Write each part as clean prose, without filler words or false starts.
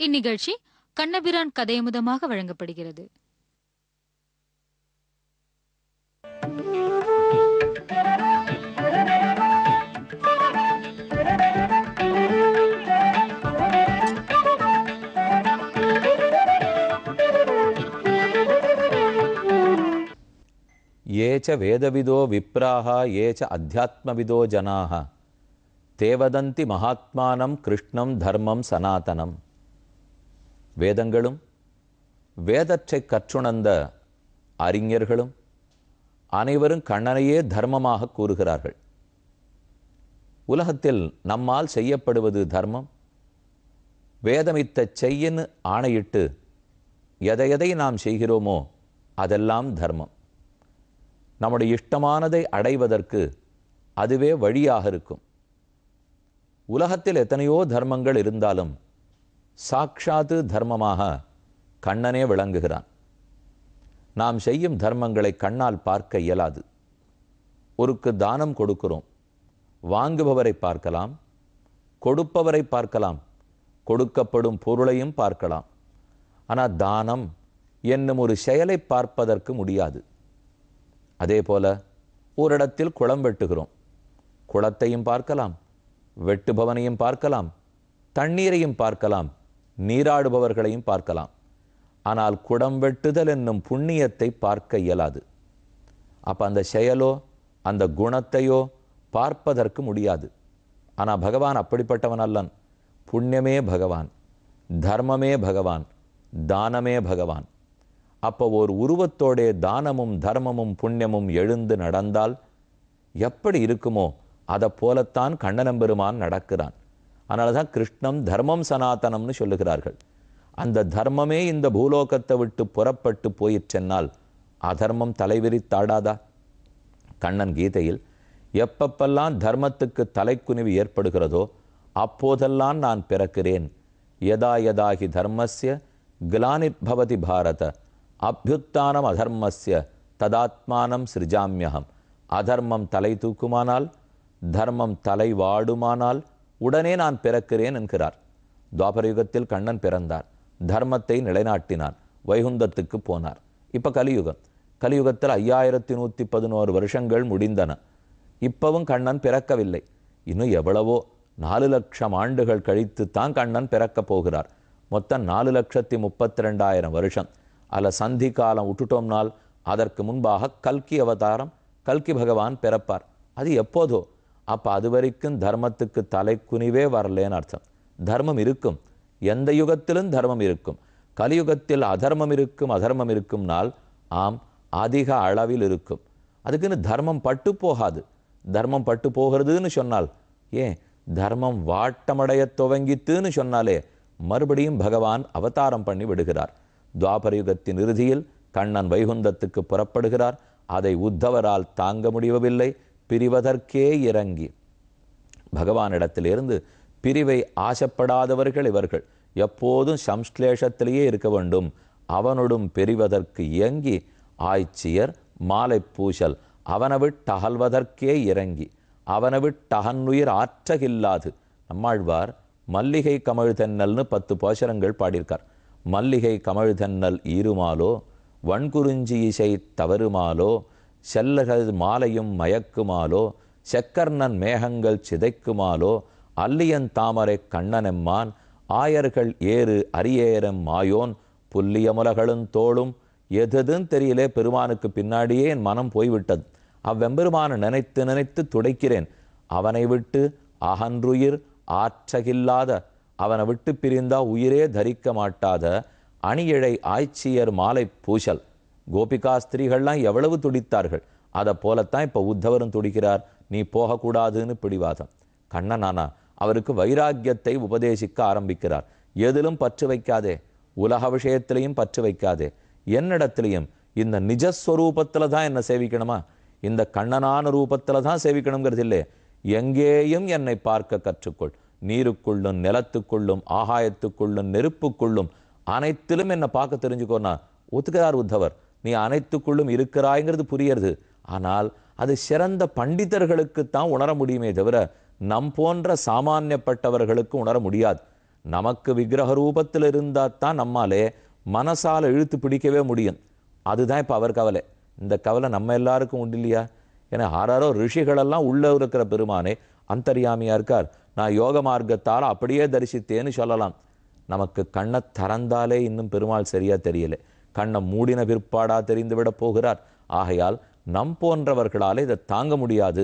இந்நிகழ்ச்சி கண்ணபிரான் கதையமுதமாக வழங்கப்படுகிறது. ஏச்ச வேதவிதோ விப்ராஹ ஏச்ச அத்தியாத்மவிதோ ஜனாஹ தேவதந்தி மகாத்மானம் கிருஷ்ணம் தர்மம் சனாதனம். வேதங்களும் வேதற்றை கற்றுணர்ந்த அறிஞர்களும் அனைவரும் கண்ணனையே தர்மமாக கூறுகிறார்கள். உலகத்தில் நம்மால் செய்யப்படுவது தர்மம். வேதமித்த செய்யன்னு ஆணையிட்டு எதை நாம் செய்கிறோமோ அதெல்லாம் தர்மம். நம்முடைய இஷ்டமானதை அடைவதற்கு அதுவே வழியாக இருக்கும். உலகத்தில் எத்தனையோ தர்மங்கள் இருந்தாலும் சாட்சாத்து தர்மமாக கண்ணனே விளங்குகிறான். நாம் செய்யும் தர்மங்களை கண்ணால் பார்க்க இயலாது. ஒருக்கு தானம் கொடுக்கிறோம், வாங்குபவரை பார்க்கலாம், கொடுப்பவரை பார்க்கலாம், கொடுக்கப்படும் பொருளையும் பார்க்கலாம். ஆனால் தானம் என்னும் ஒரு செயலை பார்ப்பதற்கு முடியாது. அதே போல ஓரிடத்தில் குளம் வெட்டுகிறோம், குளத்தையும் பார்க்கலாம், வெட்டுபவனையும் பார்க்கலாம், தண்ணீரையும் பார்க்கலாம், நீராடுபவர்களையும் பார்க்கலாம். ஆனால் குடம் வெட்டுதல் என்னும் புண்ணியத்தை பார்க்க இயலாது. அப்போ அந்த செயலோ அந்த குணத்தையோ பார்ப்பதற்கு முடியாது. ஆனால் பகவான் அப்படிப்பட்டவன் அல்லன். புண்ணியமே பகவான், தர்மமே பகவான், தானமே பகவான். அப்போ ஒரு உருவத்தோடே தானமும் தர்மமும் புண்ணியமும் எழுந்து நடந்தால் எப்படி இருக்குமோ அதை போலத்தான் கண்ணனம்பெருமான் நடக்கிறான். அதனால தான் கிருஷ்ணம் தர்மம் சனாதனம்னு சொல்லுகிறார்கள். அந்த தர்மமே இந்த பூலோகத்தை விட்டு புறப்பட்டு போயிற்றென்னால் அதர்மம் தலைவிரித்தாடாதா? கண்ணன் கீதையில் எப்பப்பெல்லாம் தர்மத்துக்கு தலைக்குனிவு ஏற்படுகிறதோ அப்போதெல்லாம் நான் பிறக்கிறேன். யதா யதாகி தர்மஸ்ய கிலானிர்பவதி பாரத அபியுத்தானம் அதர்மஸ்ய ததாத்மானம் சிருஜாமியகம். அதர்மம் தலை தூக்குமானால், தர்மம் தலை வாடுமானால் உடனே நான் பிறக்கிறேன் என்கிறார். துவாபரயுகத்தில் கண்ணன் பிறந்தார், தர்மத்தை நிலைநாட்டினார், வைகுந்தத்துக்கு போனார். இப்போ கலியுகம். கலியுகத்தில் 5111 வருஷங்கள் முடிந்தன. இப்பவும் கண்ணன் பிறக்கவில்லை. இன்னும் எவ்வளவோ 4 லட்சம் ஆண்டுகள் கழித்து தான் கண்ணன் பிறக்கப் போகிறார். மொத்தம் 4,32,000 வருஷம். அதில் சந்தி காலம் விட்டுட்டோம்னால் அதற்கு முன்பாக கல்கி அவதாரம், கல்கி பகவான் பிறப்பார். அது எப்போதோ. அப்போ அது வரைக்கும் தர்மத்துக்கு தலைக்குனிவே வரலேன்னு அர்த்தம். தர்மம் இருக்கும், எந்த யுகத்திலும் தர்மம் இருக்கும். கலியுகத்தில் அதர்மம் இருக்கும், அதர்மம் இருக்கும்னால் ஆம், அதிக அளவில் இருக்கும். அதுக்குன்னு தர்மம் பட்டு போகாது. தர்மம் பட்டு போகிறதுன்னு சொன்னால், ஏன் தர்மம் வாட்டமடைய துவங்கித்துன்னு சொன்னாலே மறுபடியும் பகவான் அவதாரம் பண்ணி விடுகிறார். துவாபரயுகத்தின் இறுதியில் கண்ணன் வைகுந்தத்துக்கு புறப்படுகிறார். அதை உத்தவரால் தாங்க முடியவில்லை. பிரிவதற்கே இறங்கி பகவானிடத்திலிருந்து பிரிவை ஆசைப்படாதவர்கள் இவர்கள். எப்போதும் சம்ஸ்லேஷத்திலேயே இருக்க வேண்டும். அவனோடும் பிரிவதற்கு இயங்கி ஆய்ச்சியர் மாலை பூசல் அவனை விட்டகல்வதற்கே இறங்கி அவனை விட்டகன்னுயிர் ஆற்றகில்லாது. நம்மாழ்வார் மல்லிகை கமழ் தென்னல்னு 10 பாசுரங்கள் பாடியிருக்கார். மல்லிகை கமழ் தென்னல் ஈருமாலோ, வன்குறிஞ்சி இசை தவறுமாலோ, செல்லகள் மாலையும் மயக்குமாலோ, செக்கர்ணன் மேகங்கள் சிதைக்குமாலோ, அல்லியன் தாமரை கண்ணனெம்மான், ஆயர்கள் ஏறு அரியேரம் மாயோன், புல்லிய முலகளும் தோளும். எதுன்னு தெரியலே, பெருமானுக்கு பின்னாடியே என் மனம் போய்விட்டது. அவ்வெம்பெருமானை நினைத்து நினைத்து துடைக்கிறேன். அவனை விட்டு அகன்றுயிர் ஆற்றகில்லாத, அவனை விட்டு பிரிந்தா உயிரே தரிக்க மாட்டாத அணியிழை ஆய்ச்சியர் மாலை பூசல். கோபிகா ஸ்திரீகள்லாம் எவ்வளவு துடித்தார்கள். அதை போலத்தான் இப்போ உத்தவரும் துடிக்கிறார். நீ போகக்கூடாதுன்னு பிடிவாதம். கண்ணனானா அவருக்கு வைராக்கியத்தை உபதேசிக்க ஆரம்பிக்கிறார். எதிலும் பற்று வைக்காதே, உலக விஷயத்திலையும் பற்று வைக்காதே, என்னிடத்திலையும் இந்த நிஜஸ்வரூபத்தில் தான் என்னை சேவிக்கணுமா, இந்த கண்ணனான ரூபத்தில் தான் சேவிக்கணுங்கிறது இல்லை. எங்கேயும் என்னை பார்க்க கற்றுக்கொள். நீருக்குள்ளும் நிலத்துக்குள்ளும் ஆகாயத்துக்குள்ளும் நெருப்புக்குள்ளும் அனைத்திலும் என்னை பார்க்க தெரிஞ்சுக்கோனா ஒத்துக்கிறார் உத்தவர். நீ அனைத்துக்குள்ளும் இருக்கிறாய்ங்கிறது புரியுறது. ஆனால் அது சிறந்த பண்டிதர்களுக்குத்தான் உணர முடியுமே தவிர நம் போன்ற சாமானியப்பட்டவர்களுக்கு உணர முடியாது. நமக்கு விக்கிரக ரூபத்தில் இருந்தால் தான் நம்மாலே மனசால இழுத்து பிடிக்கவே முடியும். அதுதான் இப்போ அவர் கவலை. இந்த கவலை நம்ம எல்லாருக்கும் உண்டு இல்லையா? ஏன்னா ஆறாரோ ரிஷிகளெல்லாம் உள்ள இருக்கிற பெருமானே அந்தர்யாமியா இருக்கார். நான் யோக மார்க்கத்தால் அப்படியே தரிசித்தேன்னு சொல்லலாம். நமக்கு கண்ணை திறந்தாலே இன்னும் பெருமாள் சரியா தெரியல. கண்ணை மூடின பிற்பாடா தெரிந்து விட போகிறார். ஆகையால் நம் போன்றவர்களால் இதை தாங்க முடியாது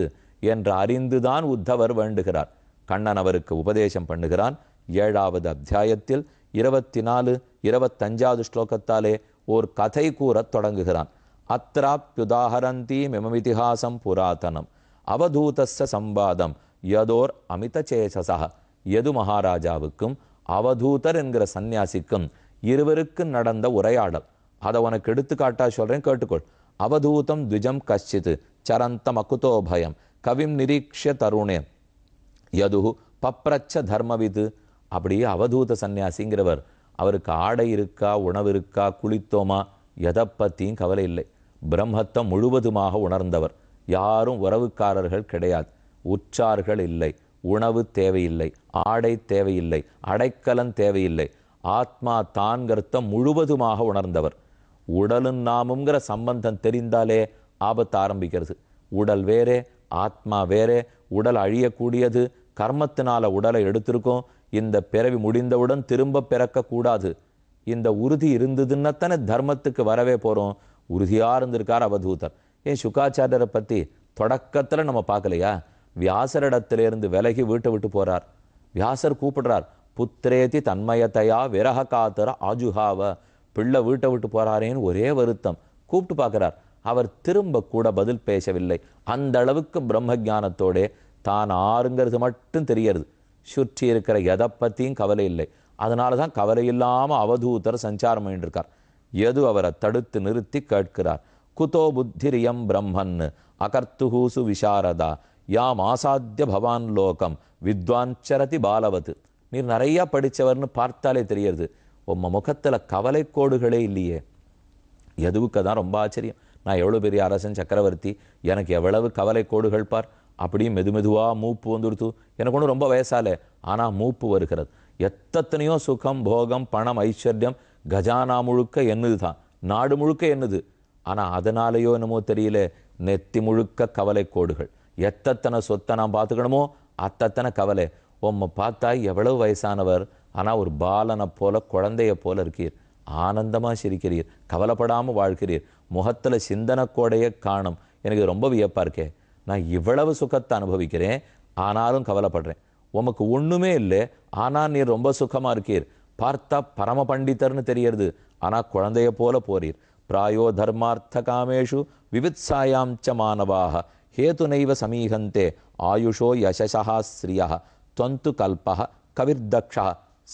என்று அறிந்துதான் உத்தவர் வேண்டுகிறார். கண்ணன் அவருக்கு உபதேசம் பண்ணுகிறான். 7வது அத்தியாயத்தில் 24, 25வது ஸ்லோகத்தாலே ஓர் கதை கூறத் தொடங்குகிறான். அத்ராப்யுதாஹரந்தி மிமமிதிஹாசம் புராதனம் அவதூதஸ்ஸ சம்பாதம் யதோர் அமிதசேஷசா. யது மகாராஜாவுக்கும் அவதூதர் என்கிற சந்நியாசிக்கும் இருவருக்கும் நடந்த உரையாடல். அதை உனக்கு எடுத்துக்காட்டா சொல்றேன், கேட்டுக்கொள். அவதூதம் த்விஜம் கஷ்சித் சரந்தம் அகுதோ பயம் கவிம் நிரீக்ஷ தருணே யது பப்ரச்ச தர்மவிது. அப்படியே அவதூத சந்நியாசிங்கிறவர், அவருக்கு ஆடை இருக்கா, உணவு இருக்கா, குளித்தோமா, எதை பற்றியும் கவலை இல்லை. பிரம்மத்தை முழுவதுமாக உணர்ந்தவர். யாரும் உறவுக்காரர்கள் கிடையாது, உற்றார்கள் இல்லை, உணவு தேவையில்லை, ஆடை தேவையில்லை, அடைக்கலன் தேவையில்லை. ஆத்மா தான்கிறத முழுவதுமாக உணர்ந்தவர். உடலும் நாமுங்கிற சம்பந்தம் தெரிந்தாலே ஆபத்து ஆரம்பிக்கிறது. உடல் வேறே, ஆத்மா வேறே. உடல் அழியக்கூடியது. கர்மத்தினால உடலை எடுத்திருக்கோம். இந்த பிறவி முடிந்தவுடன் திரும்ப பிறக்கக்கூடாது. இந்த உறுதி இருந்ததுன்னாத்தானே தர்மத்துக்கு வரவே போகிறோம். உறுதியாக இருந்திருக்கார் அவதூதர். ஏன் சுகாச்சாரியரை பற்றி தொடக்கத்தில் நம்ம பார்க்கலையா? வியாசரிடத்திலிருந்து விலகி வீட்டை விட்டு போகிறார். வியாசர் கூப்பிடுறார், புத்திரேதி தன்மயத்தையா விரக காத்தர ஆஜுகாவ. பிள்ளை வீட்டை விட்டு போகிறாரேன்னு ஒரே வருத்தம். கூப்பிட்டு பார்க்குறார். அவர் திரும்ப கூட பதில் பேசவில்லை. அந்த அளவுக்கு பிரம்ம ஜானத்தோட தான் ஆறுங்கிறது மட்டும் தெரியறது. சுற்றி இருக்கிற எதை பற்றியும் கவலை இல்லை. அதனால தான் கவலை இல்லாமல் அவதூதர் சஞ்சாரம் பண்ணிருக்கார். எது அவரை தடுத்து நிறுத்தி கேட்கிறார். குதோ புத்திரியம் பிரம்மன் அகர்த்துஹூசு விசாரதா யாம் ஆசாத்திய பவான் லோகம் வித்வாஞ்சரதி பாலவத்து. நீர் நிறையா படித்தவர்னு பார்த்தாலே தெரியறது. உம்ம முகத்தில் கவலை கோடுகளே இல்லையே. எதுவுக்கு தான் ரொம்ப ஆச்சரியம். நான் எவ்வளோ பெரிய அரசன் சக்கரவர்த்தி, எனக்கு எவ்வளவு கவலை கோடுகள் பார். அப்படியே மெதுவாக மூப்பு வந்துடுத்து. எனக்கு ஒன்றும் ரொம்ப வயசாலே, ஆனால் மூப்பு வருகிறது. எத்தனையோ சுகம், போகம், பணம், ஐஸ்வர்யம் கஜானா முழுக்க என்னது தான், நாடு முழுக்க என்னது. ஆனால் அதனாலேயோ என்னமோ தெரியல, நெத்தி முழுக்க கவலை கோடுகள். எத்தனை சொத்தை நான் பார்த்துக்கணுமோ அத்தனை கவலை. உம்மை பார்த்தா எவ்வளவு வயசானவர், ஆனால் ஒரு பாலனை போல, குழந்தைய போல இருக்கீர். ஆனந்தமாக சிரிக்கிறீர், கவலைப்படாமல் வாழ்கிறீர். முகத்தில் சிந்தனக்கோடையே காணும். எனக்கு ரொம்ப வியப்பாக இருக்கே. நான் இவ்வளவு சுகத்தை அனுபவிக்கிறேன், ஆனாலும் கவலைப்படுறேன். உமக்கு ஒன்றுமே இல்லை, ஆனால் நீர் ரொம்ப சுகமாக இருக்கீர். பார்த்தா பரம பண்டிதர்னு தெரியறது, ஆனால் குழந்தைய போல போறீர். பிராயோ தர்மார்த்த காமேஷு விவித்சாயாம் ச மானவாக ஹேது நைவ சமீகந்தே ஆயுஷோ யசசா ஸ்ரீயா தொந்து கல்பா கவிர்தக்ஷா.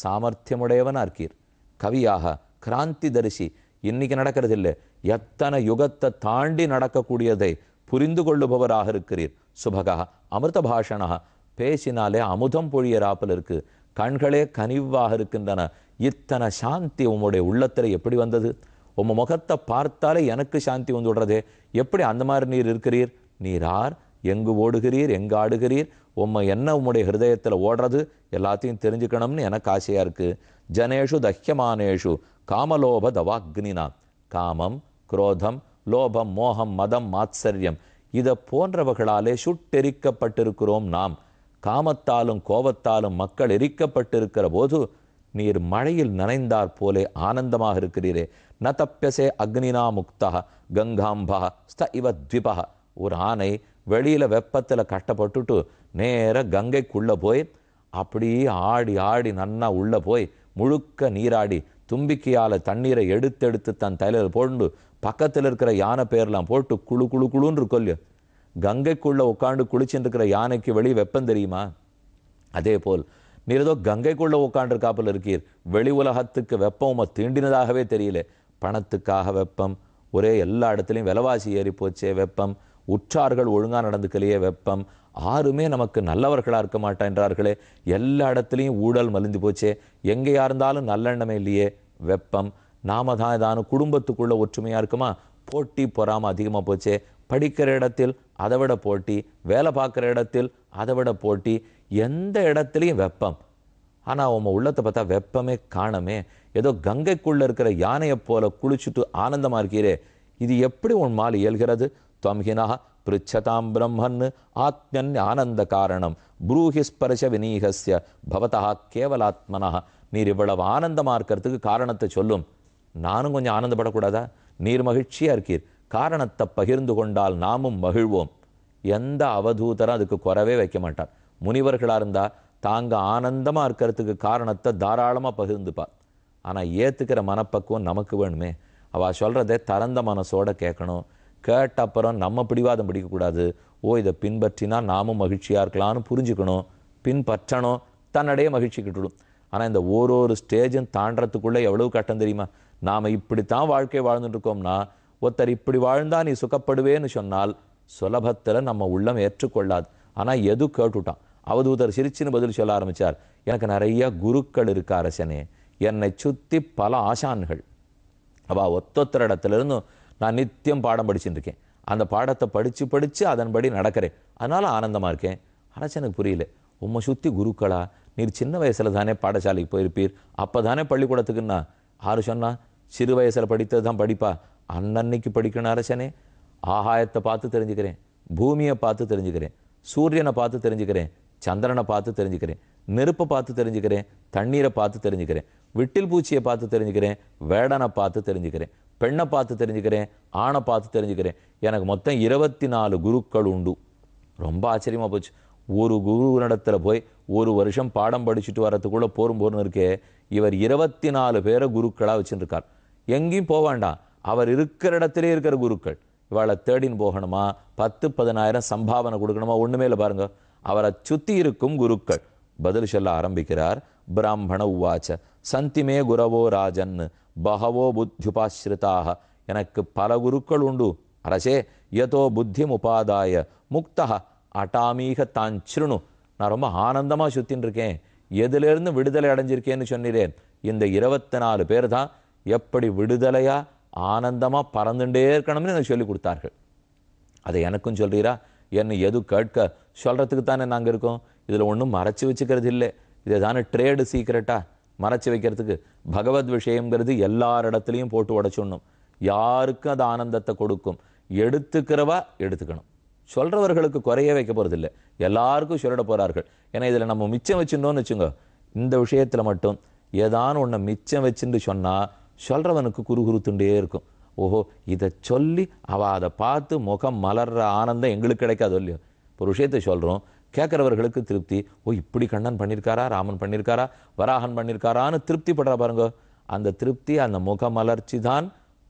சாமர்த்தியமுடையவனாக இருக்கீர், கவியாக, கிராந்தி தரிசி. இன்னைக்கு நடக்கிறது இல்லை, எத்தனை யுகத்தை தாண்டி நடக்கக்கூடியதை புரிந்து கொள்ளுபவராக இருக்கிறீர். சுபகா அமிர்த பாஷணா, பேசினாலே அமுதம் பொழியராப்பில் இருக்கு. கண்களே கனிவாக இருக்கின்றன. இத்தனை சாந்தி உம்முடைய உள்ளத்தில் எப்படி வந்தது? உம்ம முகத்தை பார்த்தாலே எனக்கு சாந்தி வந்து விடுறதே. எப்படி அந்த மாதிரி நீர் இருக்கிறீர்? நீரார், எங்கு ஓடுகிறீர், எங்கு ஆடுகிறீர், உம்மை என்ன உம்முடைய ஹிருதயத்தில் ஓடுறது எல்லாத்தையும் தெரிஞ்சுக்கணும்னு எனக்கு ஆசையாக இருக்குது. ஜனேஷு தஹ்யமானேஷு காமலோப தவாக்னினா. காமம், குரோதம், லோபம், மோகம், மதம், மாத்சரியம் இதை போன்றவர்களாலே சுட்டெரிக்கப்பட்டிருக்கிறோம் நாம். காமத்தாலும் கோபத்தாலும் மக்கள் எரிக்கப்பட்டிருக்கிற போது நீர் மழையில் நனைந்தார் போலே ஆனந்தமாக இருக்கிறீரே. ந தப்பியசே அக்னினா முக்தா கங்காம்பா ஸ்த இவ த்விபா. ஒரு ஆணை வெளியில் வெப்பத்தில் கட்டப்பட்டுட்டு நேர கங்கைக்குள்ளே போய் அப்படியே ஆடி ஆடி நன்னா உள்ளே போய் முழுக்க நீராடி தும்பிக்கையால் தண்ணீரை எடுத்தெடுத்து தன் தலையில் போட்டு பக்கத்தில் இருக்கிற யானை பேர்லாம் போட்டு குழு குழு குழுன்னு இருக்கொல்லையோ. கங்கைக்குள்ளே உட்காந்து குளிச்சுட்டு இருக்கிற யானைக்கு வெளியே வெப்பம் தெரியுமா? அதே போல் நீர் ஏதோ கங்கைக்குள்ளே உட்காண்டிருக்காப்பில் இருக்கீர். வெளி உலகத்துக்கு வெப்பம் தீண்டினதாகவே தெரியல. பணத்துக்காக வெப்பம், ஒரே எல்லா இடத்துலையும் விலைவாசி ஏறி போச்சே வெப்பம், உற்றார்கள் ஒழுங்காக நடந்துக்கலையே வெப்பம், யாருமே நமக்கு நல்லவர்களாக இருக்க மாட்டேன்றார்களே, எல்லா இடத்துலையும் ஊழல் மலிந்து போச்சே, எங்கேயா இருந்தாலும் நல்லெண்ணமே இல்லையே வெப்பம். நாம தான் ஏதானும் குடும்பத்துக்குள்ள ஒற்றுமையாக இருக்குமா? போட்டி பொறாமல் அதிகமாக போச்சே. படிக்கிற இடத்தில் அதை விட போட்டி, வேலை பார்க்குற இடத்தில் அதை விட போட்டி, எந்த இடத்துலையும் வெப்பம். ஆனால் உன் உள்ளத்தை பார்த்தா வெப்பமே காணமே, ஏதோ கங்கைக்குள்ளே இருக்கிற யானையை போல குளிச்சுட்டு ஆனந்தமாக இருக்கிறே, இது எப்படி உன் மால் இயல்கிறது? துவம்ஹினா பிருச்சதாம் பிரம்மன் ஆத்மன் ஆனந்த காரணம் ப்ரூஹி ஸ்பர்ஷ வினீகஸ்ய பவதா கேவலாத்மனா. நீர் இவ்வளவு ஆனந்தமாக இருக்கிறதுக்கு காரணத்தை சொல்லும். நானும் கொஞ்சம் ஆனந்தப்படக்கூடாதா? நீர் மகிழ்ச்சியாக இருக்கீர், காரணத்தை பகிர்ந்து கொண்டால் நாமும் மகிழ்வோம். எந்த அவதூதரும் அதுக்கு குறவே வைக்க மாட்டார். முனிவர்களாக இருந்தால் தாங்க ஆனந்தமாக இருக்கிறதுக்கு காரணத்தை தாராளமாக பகிர்ந்துப்பார். ஆனால் ஏற்றுக்கிற மனப்பக்குவம் நமக்கு வேணுமே. அவள் சொல்கிறதே திறந்த மனசோட கேட்கணும். கேட்ட அப்புறம் நம்ம பிடிவாதம் பிடிக்கக்கூடாது. இதை பின்பற்றினா நாமும் மகிழ்ச்சியாக இருக்கலாம்னு புரிஞ்சுக்கணும், பின்பற்றணும், தன்னடையே மகிழ்ச்சி கிட்டுடும். ஆனால் இந்த ஒரு ஸ்டேஜும் தாண்டறதுக்குள்ளே எவ்வளவு கட்டம் தெரியுமா? நாம் இப்படித்தான் வாழ்க்கை வாழ்ந்துட்டு இருக்கோம்னா, ஒருத்தர் இப்படி வாழ்ந்தா நீ சுகப்படுவேன்னு சொன்னால் சுலபத்தில் நம்ம உள்ளம் ஏற்றுக்கொள்ளாது. ஆனால் எது கேட்டுட்டான். அவதூதர் சிரிச்சின்னு பதில் சொல்ல ஆரம்பித்தார், எனக்கு நிறைய குருக்கள் இருக்க அரசனே, என்னை சுற்றி பல ஆசான்கள். அவள் ஒத்தொத்தர இடத்துலேருந்தும் நான் நித்தியம் பாடம் படிச்சுட்டு இருக்கேன். அந்த பாடத்தை படித்து அதன்படி நடக்கிறேன். அதனால் ஆனந்தமாக இருக்கேன். அரசனுக்கு புரியல, உம்மை சுற்றி குருக்களா? நீர் சின்ன வயசில் தானே பாடசாலைக்கு போயிருப்பீர், அப்போ தானே பள்ளிக்கூடத்துக்குன்னா. ஆறு சொன்னா சிறு வயசில் படித்தது தான் படிப்பா? அன்னன்னைக்கு படிக்கணும் அரசனே. ஆகாயத்தை பார்த்து தெரிஞ்சுக்கிறேன், பூமியை பார்த்து தெரிஞ்சுக்கிறேன், சூரியனை பார்த்து தெரிஞ்சுக்கிறேன், சந்திரனை பார்த்து தெரிஞ்சுக்கிறேன், நெருப்பை பார்த்து தெரிஞ்சுக்கிறேன், தண்ணீரை பார்த்து தெரிஞ்சுக்கிறேன், விட்டில் பூச்சியை பார்த்து தெரிஞ்சுக்கிறேன், வேடனை பார்த்து தெரிஞ்சுக்கிறேன், பெண்ணை பார்த்து தெரிஞ்சுக்கிறேன், ஆணை பார்த்து தெரிஞ்சுக்கிறேன். எனக்கு மொத்தம் 24 குருக்கள் உண்டு. ரொம்ப ஆச்சரியமாக போச்சு. ஒரு குருவினிடத்தில் போய் ஒரு வருஷம் பாடம் படிச்சுட்டு வரத்துக்குள்ளே போரும் இருக்கே, இவர் 24 பேரை குருக்களாக வச்சுருக்கார். எங்கேயும் போக வேண்டாம், அவர் இருக்கிற இடத்திலே இருக்கிற குருக்கள். இவளை தேடின்னு போகணுமா, 10-10,000 சம்பாவனை கொடுக்கணுமா, ஒன்றுமே இல்லை பாருங்க. அவரை சுற்றி இருக்கும் குருக்கள். பதில் சொல்ல ஆரம்பிக்கிறார். பிராமண உவாச்ச சந்திமே குரவோ ராஜன் பகவோ புத்தியுபாஸ்ரிதாக. எனக்கு பல குருக்கள் உண்டு அரசே. யதோ புத்தி உபாதாய முக்தா அட்டாமீக தான் சிறுணு. நான் ரொம்ப ஆனந்தமாக சுத்தின்னு இருக்கேன். எதிலிருந்து விடுதலை அடைஞ்சிருக்கேன்னு சொன்னிறேன். இந்த 24 பேர் தான் எப்படி விடுதலையா ஆனந்தமாக பறந்துட்டே இருக்கணும்னு எனக்கு சொல்லி கொடுத்தார்கள். அதை எனக்கும் சொல்கிறீரா? என்ன எது கேட்க சொல்கிறதுக்கு தானே நாங்கள் இருக்கோம். இதில் ஒன்றும் மறைச்சி வச்சுக்கிறது இல்லை. இதை தானே ட்ரேடு சீக்கிரட்டா மறைச்சி வைக்கிறதுக்கு. பகவத் விஷயங்கிறது எல்லாரிடத்துலையும் போட்டு உடைச்சுடணும். யாருக்கும் அது ஆனந்தத்தை கொடுக்கும். எடுத்துக்கிறவா எடுத்துக்கணும். சொல்கிறவர்களுக்கு குறைய வைக்க போகிறது இல்லை, எல்லாருக்கும் சொல்லிட போகிறார்கள். ஏன்னா இதில் நம்ம மிச்சம் வச்சுட்டோன்னு வச்சுங்க, இந்த விஷயத்தில் மட்டும் ஏதான ஒன்றை மிச்சம் வச்சுட்டு சொன்னால் சொல்கிறவனுக்கு குறுகுறுத்துண்டே இருக்கும். ஓஹோ, இதை சொல்லி அவள் அதை பார்த்து முகம் மலர்ற ஆனந்தம் எங்களுக்கு கிடைக்காதோ இல்லையோ. ஒரு விஷயத்தை சொல்கிறோம், கேட்குறவர்களுக்கு திருப்தி. இப்படி கண்ணன் பண்ணியிருக்காரா, ராமன் பண்ணியிருக்காரா, வராகன் பண்ணியிருக்காரான்னு திருப்தி படுறா பாருங்க. அந்த திருப்தி, அந்த முகமலர்ச்சி தான்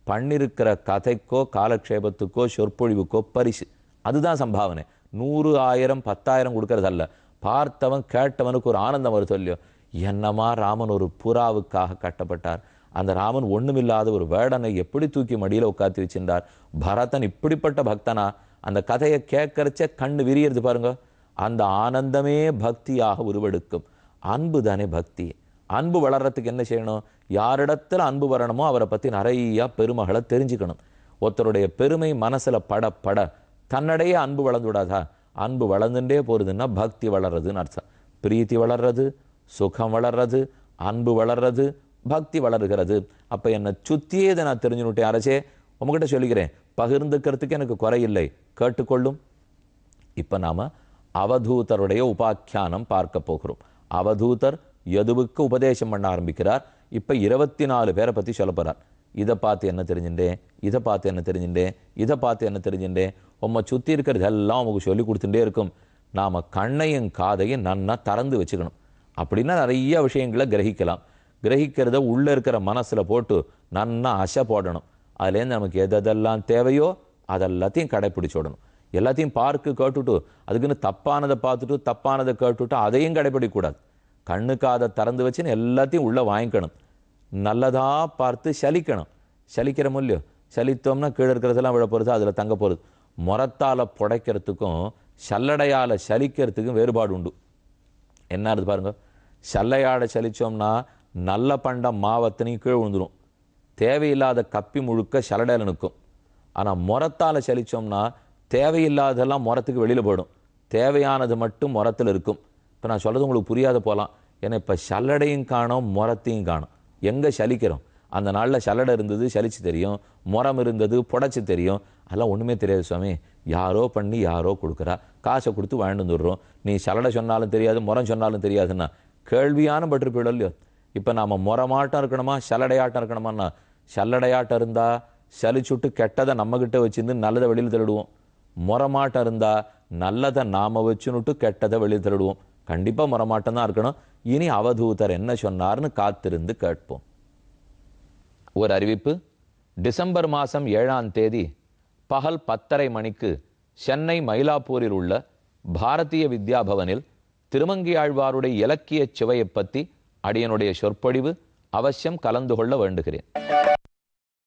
பண்ணியிருக்கிற கதைக்கோ காலக்ஷேபத்துக்கோ சொற்பொழிவுக்கோ பரிசு. அதுதான் சம்பாவனை. 100, 1000, 10,000 கொடுக்கறதல்ல. பார்த்தவன் கேட்டவனுக்கு ஒரு ஆனந்தம் வருது இல்லையோ. என்னமா ராமன் ஒரு புறாவுக்காக கட்டப்பட்டார். அந்த ராமன் ஒண்ணுமில்லாத ஒரு வேடனை எப்படி தூக்கி மடியில் உட்காத்தி வச்சிருந்தார். பரதன் இப்படிப்பட்ட பக்தனா? அந்த கதையை கேட்கறச்ச கண்ணு விரியறது பாருங்க. அந்த ஆனந்தமே பக்தியாக உருவெடுக்கும். அன்பு தானே பக்தி. அன்பு வளர்றதுக்கு என்ன செய்யணும்? யாரிடத்துல அன்பு வரணுமோ அவரை பற்றி நிறைய பெருமைகளை தெரிஞ்சுக்கணும். ஒருத்தருடைய பெருமை மனசுல பட பட தன்னடையே அன்பு வளர்ந்து விடாதா? அன்பு வளர்ந்துட்டே போறதுன்னா பக்தி வளர்றதுன்னு அர்த்தம். பிரீத்தி வளர்றது, சுகம் வளர்றது, அன்பு வளர்றது, பக்தி வளர்கிறது. அப்போ என்னை சுற்றியே இதை நான் தெரிஞ்சுனுட்டேன் அரசே. உங்ககிட்ட சொல்லிக்கிறேன், பகிர்ந்துக்கிறதுக்கு எனக்கு குறையில்லை, கேட்டுக்கொள்ளும். இப்போ நாம் அவதூதருடைய உபாக்கியானம் பார்க்க போகிறோம். அவதூதர் யதுவுக்கு உபதேசம் பண்ண ஆரம்பிக்கிறார். இப்போ 24 பேரை பற்றி சொல்ல போகிறார். இதை பார்த்து என்ன தெரிஞ்சுட்டேன், இதை பார்த்து என்ன தெரிஞ்சுட்டேன், இதை பார்த்து என்ன தெரிஞ்சுட்டேன். உம்மை சுற்றி இருக்கிறது எல்லாம் உங்களுக்கு சொல்லி கொடுத்துட்டே இருக்கும். நாம் கண்ணையும் காதையும் நன்னா திறந்து வச்சுக்கணும். அப்படின்னா நிறைய விஷயங்களை கிரகிக்கலாம். கிரகிக்கிறத உள்ளே இருக்கிற மனசில் போட்டு நன்னா அசை போடணும். அதுலேருந்து நமக்கு எதெல்லாம் தேவையோ அதெல்லாத்தையும் கடைப்பிடிச்சோடணும். எல்லாத்தையும் பார்க்கு கேட்டுட்டு அதுக்குன்னு தப்பானதை பார்த்துட்டு தப்பானதை கேட்டுட்டு அதையும் கடைப்பிடிக்கூடாது. கண்ணுக்கு அதை திறந்து வச்சுன்னு எல்லாத்தையும் உள்ளே வாங்கிக்கணும். நல்லதாக பார்த்து சலிக்கணும். சலிக்கிற இல்லையோ, சலித்தோம்னா கீழே இருக்கிறதெல்லாம் விழ போகிறது, அதில் தங்க போகிறது. முரத்தால் புடைக்கிறதுக்கும் சல்லடையால் சலிக்கிறதுக்கும் வேறுபாடு உண்டு. என்ன இருக்குது பாருங்க. சல்லையாட சலித்தோம்னா நல்ல பண்டம் மாவத்தனையும் கீழே விழுந்துடும். தேவையில்லாத கப்பி முழுக்க சல்லடையில் நிற்கும். ஆனால் முரத்தால் சலித்தோம்னா தேவையில்லாததெல்லாம் முரத்துக்கு வெளியில் போயிடும். தேவையானது மட்டும் முரத்தில் இருக்கும். இப்போ நான் சொல்கிறது உங்களுக்கு புரியாத போகலாம். ஏன்னா இப்போ சல்லடையும் காணோம், முறத்தையும் காணோம். எங்கே சலிக்கிறோம்? அந்த நாளில் சல்லடை இருந்தது, சலிச்சு தெரியும். முறம் இருந்தது, புடைச்சி தெரியும். அதெல்லாம் ஒன்றுமே தெரியாது சுவாமி. யாரோ பண்ணி யாரோ கொடுக்குறா, காசை கொடுத்து வாழ்ந்து வந்துடுறோம். நீ சல்லடை சொன்னாலும் தெரியாது, முறம் சொன்னாலும் தெரியாதுன்னா கேள்வியான பற்று போயிடும் இல்லையோ. இப்போ நாம் முறமாட்டம் இருக்கணுமா, சல்லடையாட்டம் இருக்கணுமான்னா, சல்லடையாட்டம் இருந்தால் சலிச்சுட்டு கெட்டதை நம்மக்கிட்ட வச்சுருந்து நல்லதை வெளியில் தள்ளிடுவோம். முறமாட்டம் இருந்தால் நல்லதை நாம் வச்சுன்னுட்டு கெட்டதை வெளியில் தள்ளிடுவோம். கண்டிப்பாக முறமாட்டம் தான் இருக்கணும். இனி அவதூதர் என்ன சொன்னார்னு காத்திருந்து கேட்போம். ஒரு அறிவிப்பு. டிசம்பர் மாதம் 7ஆம் தேதி பகல் 10:30 மணிக்கு சென்னை மயிலாப்பூரில் உள்ள பாரதிய வித்யா பவனில் திருமங்கியாழ்வாருடைய இலக்கிய சுவையை பற்றி அடியனுடைய சொற்பொழிவு அவசியம் கலந்து கொள்ள வேண்டுகிறேன்.